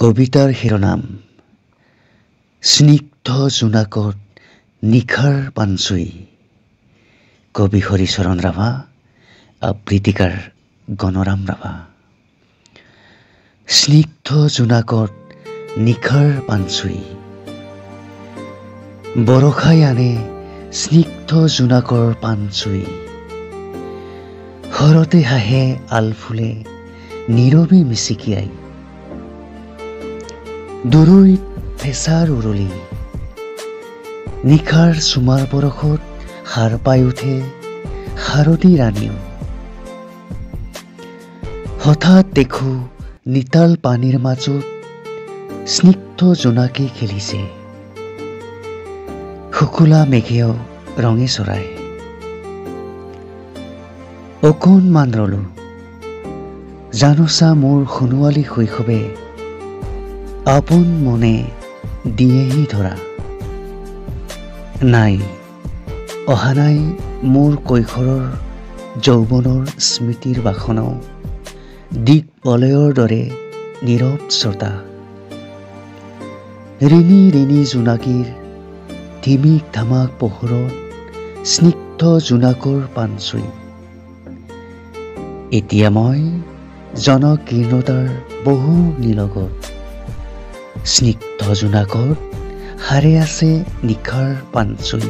কবিতাৰ শিৰোনাম স্নিগ্ধ জোনাকত নিশাৰ পানচুই। কবি হৰিচৰণ ৰাভা, আবৃত্তিকাৰ গণৰাম ৰাভা। স্নিগ্ধ জোনাকত নিশাৰ পানচুই, বৰষাই আনে স্নিগ্ধ জোনাকৰ পানচুই। শৰতে হাঁহে আলফুলে নীৰৱে মিচিকিয়াই। দূৰৈত ফেঁচাৰ উৰুলি, নিশাৰ চুমাৰ বৰষত সাৰ পাই উঠে শাৰদী ৰাণীও। হঠাৎ দেখো নিতাল পানীৰ মাজত স্নিগ্ধ জোনাকে খেলিছে। শুকুলা মেঘেও ৰঙে চৰাই। অকণমান ৰলো, জানোচা মোৰ সোণোৱালী শৈশৱে আপোন মনে দিয়েহি ধৰা। নাই, অহা নাই মোৰ কৈশোৰৰ যৌৱনৰ স্মৃতিৰ বাসনাও দিক বলয়ৰ দৰে নীৰৱ শ্ৰোতা। ৰিণি ৰিণি জোনাকীৰ ধিমিক ধামাক পোহৰত স্নিগ্ধ জোনাকৰ পানচুই। এতিয়া মই জনকীৰ্ণতাৰ বহু নিলগত স্নিগ্ধ জোনাকত সাৰে আছে নিশাৰ পানচুই।